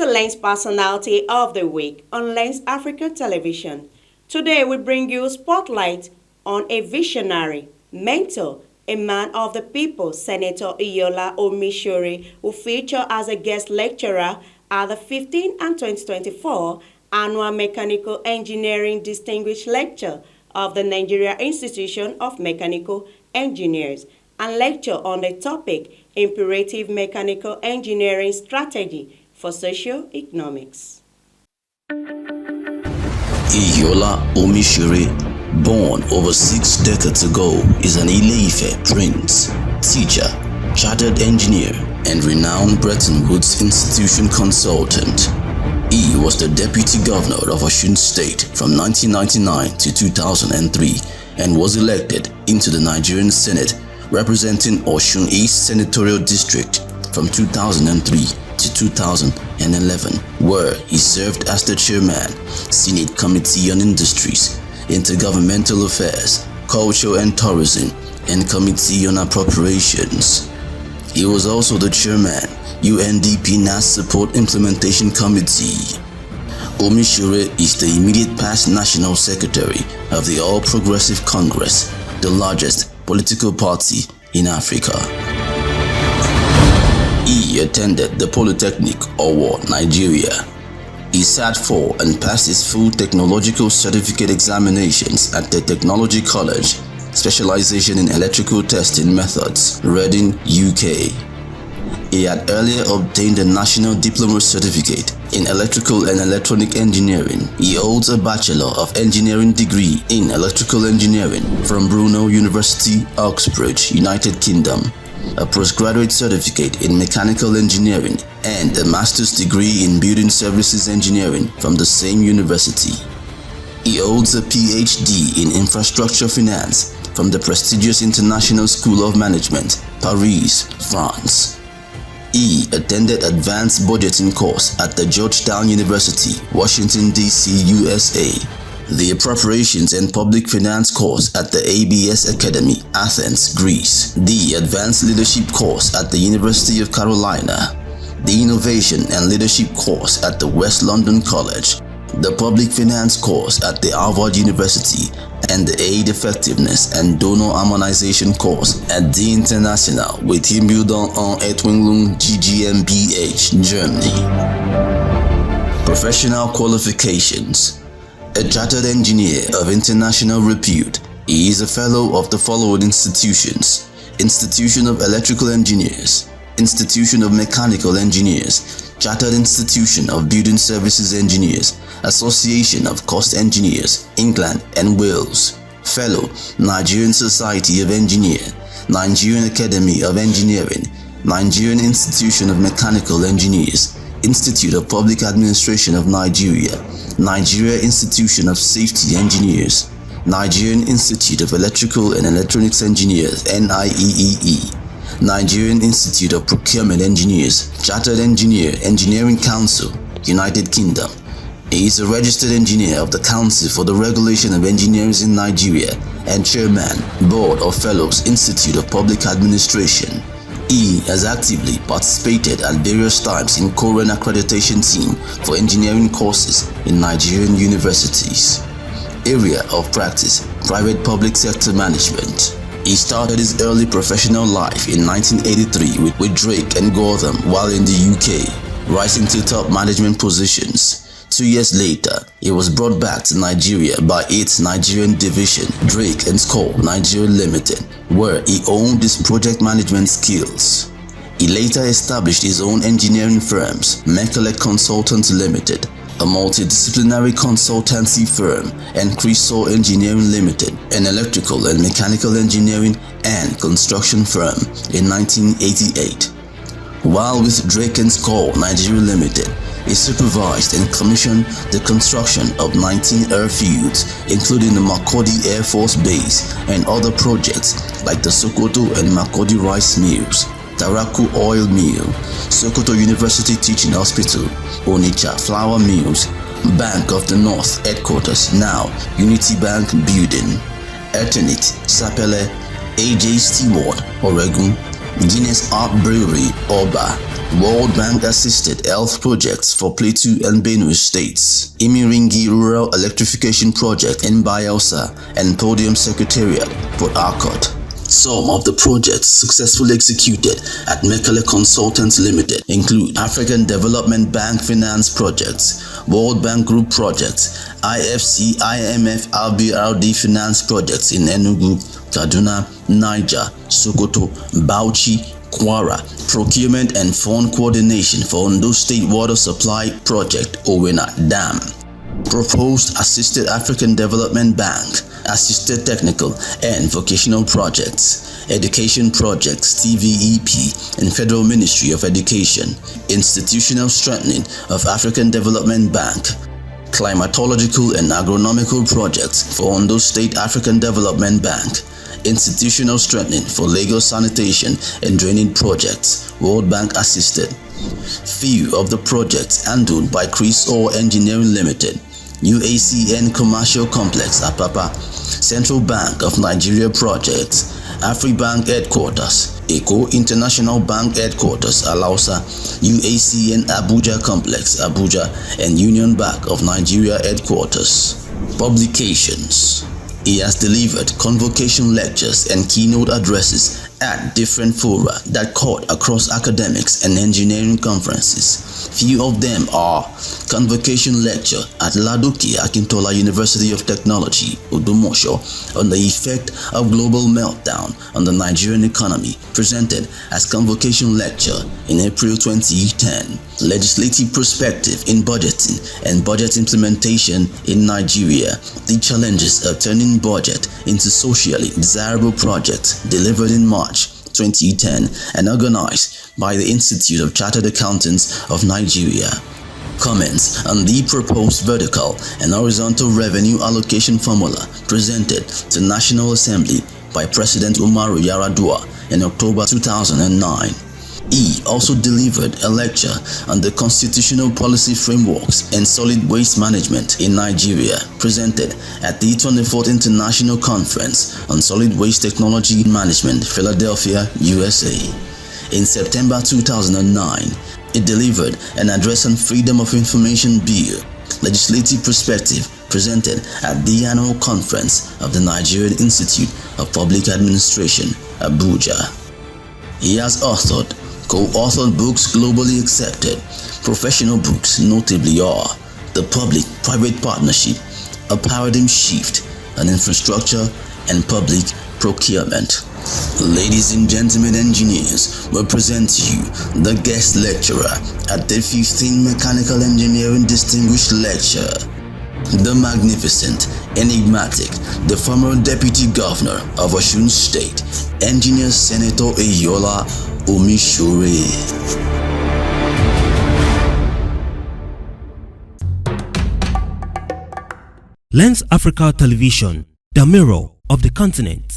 to Lens Personality of the Week on Lens African Television. Today we bring you spotlight on a visionary, mentor, a man of the people, Senator Iyiola Omisore, who featured as a guest lecturer at the 15th and 2024 Annual Mechanical Engineering Distinguished Lecture of the Nigerian Institution of Mechanical Engineers, and lecture on the topic Imperative Mechanical Engineering Strategy for Socio-Economics. Iyiola Omisore, born over 6 decades ago, is an Ile-Ife prince, teacher, chartered engineer, and renowned Bretton Woods Institution consultant. He was the Deputy Governor of Osun State from 1999 to 2003 and was elected into the Nigerian Senate representing Osun East Senatorial District from 2003 to 2011, where he served as the chairman, Senate Committee on Industries, Intergovernmental Affairs, Culture and Tourism, and Committee on Appropriations. He was also the chairman, UNDP NAS Support Implementation Committee. Omisore is the immediate past National Secretary of the All Progressive Congress, the largest political party in Africa. He attended the Polytechnic Owo, Nigeria. He sat for and passed his full technological certificate examinations at the Technology College, specialization in electrical testing methods, Reading, UK. He had earlier obtained a National Diploma Certificate in Electrical and Electronic Engineering. He holds a Bachelor of Engineering degree in Electrical Engineering from Brunel University, Uxbridge, United Kingdom, a postgraduate certificate in Mechanical Engineering, and a Master's degree in Building Services Engineering from the same university. He holds a PhD in Infrastructure Finance from the prestigious International School of Management, Paris, France. He attended Advanced Budgeting course at the Georgetown University, Washington, D.C., USA, the Appropriations and Public Finance course at the ABS Academy, Athens, Greece, the Advanced Leadership course at the University of Carolina, the Innovation and Leadership course at the West London College, the Public Finance course at the Harvard University, and the Aid Effectiveness and Donor Harmonization course at the International Weiterbildung und Entwicklung GmbH, Germany. Professional qualifications: a chartered engineer of international repute. He is a fellow of the following institutions: Institution of Electrical Engineers, Institution of Mechanical Engineers, Chartered Institution of Building Services Engineers, Association of Coast Engineers, England and Wales. Fellow, Nigerian Society of Engineers, Nigerian Academy of Engineering, Nigerian Institution of Mechanical Engineers, Institute of Public Administration of Nigeria, Nigeria Institution of Safety Engineers, Nigerian Institute of Electrical and Electronics Engineers, NIEEE, Nigerian Institute of Procurement Engineers, Chartered Engineer, Engineering Council, United Kingdom. He is a registered engineer of the Council for the Regulation of Engineers in Nigeria and chairman, Board of Fellows, Institute of Public Administration. He has actively participated at various times in Korean accreditation team for engineering courses in Nigerian universities. Area of practice: private public sector management. He started his early professional life in 1983 with Drake and Gortham while in the UK, rising to top management positions. 2 years later, he was brought back to Nigeria by its Nigerian division, Drake and Skoll Nigeria Limited, where he honed his project management skills. He later established his own engineering firms, Mekelec Consultants Limited, a multidisciplinary consultancy firm, and Crisol Engineering Limited, an electrical and mechanical engineering and construction firm, in 1988. While with Drake and Skoll Nigeria Limited, he supervised and commissioned the construction of 19 airfields, including the Makurdi Air Force Base and other projects like the Sokoto and Makurdi Rice Mills, Taraku Oil Mill, Sokoto University Teaching Hospital, Onitsha Flour Mills, Bank of the North Headquarters, now Unity Bank Building, Eternit, Sapele, AJ Stewart, Oregon, Guinness Art Brewery, Oba, World Bank assisted health projects for Plateau and Benue states. Imiringi Rural Electrification Project in Bayelsa and Podium Secretariat, Port Harcourt. Some of the projects successfully executed at Mekele Consultants Limited include African Development Bank Finance Projects, World Bank Group Projects, IFC, IMF, RBRD Finance Projects in Enugu, Kaduna, Niger, Sokoto, Bauchi, Kwara, Procurement and Fund Coordination for Ondo State Water Supply Project, Owena Dam. Proposed Assisted African Development Bank, Assisted Technical and Vocational Projects, Education Projects, TVEP, and Federal Ministry of Education, Institutional Strengthening of African Development Bank, Climatological and Agronomical Projects for Ondo State African Development Bank, Institutional Strengthening for Lagos Sanitation and Draining Projects, World Bank Assisted. Few of the projects handled by Chris Orr Engineering Limited, UACN Commercial Complex Apapa, Central Bank of Nigeria Projects, AfriBank Headquarters, Eco International Bank Headquarters Alausa, UACN Abuja Complex Abuja, and Union Bank of Nigeria Headquarters. Publications. He has delivered convocation lectures and keynote addresses at different fora that cut across academics and engineering conferences. Few of them are Convocation Lecture at Ladoke Akintola University of Technology, Odomosho, on the effect of global meltdown on the Nigerian economy, presented as Convocation Lecture in April 2010. Legislative Perspective in Budgeting and Budget Implementation in Nigeria, the challenges of turning budget into socially desirable projects, delivered in March 2010 and organized by the Institute of Chartered Accountants of Nigeria. Comments on the proposed vertical and horizontal revenue allocation formula presented to National Assembly by President Umaru Yar'Adua in October 2009. He also delivered a lecture on the constitutional policy frameworks and solid waste management in Nigeria, presented at the 24th International Conference on Solid Waste Technology Management, Philadelphia, USA. In September 2009, it delivered an address on Freedom of Information Bill, Legislative Perspective, presented at the annual conference of the Nigerian Institute of Public Administration, Abuja. He has authored, co-authored books globally accepted. Professional books notably are The Public-Private Partnership, A Paradigm Shift, An Infrastructure and Public Procurement. Ladies and gentlemen engineers, we present to you the guest lecturer at the 15th Mechanical Engineering Distinguished Lecture, the magnificent, enigmatic, the former Deputy Governor of Osun State, Engineer Senator Iyiola Omisore. Lens Africa Television, the mirror of the continent.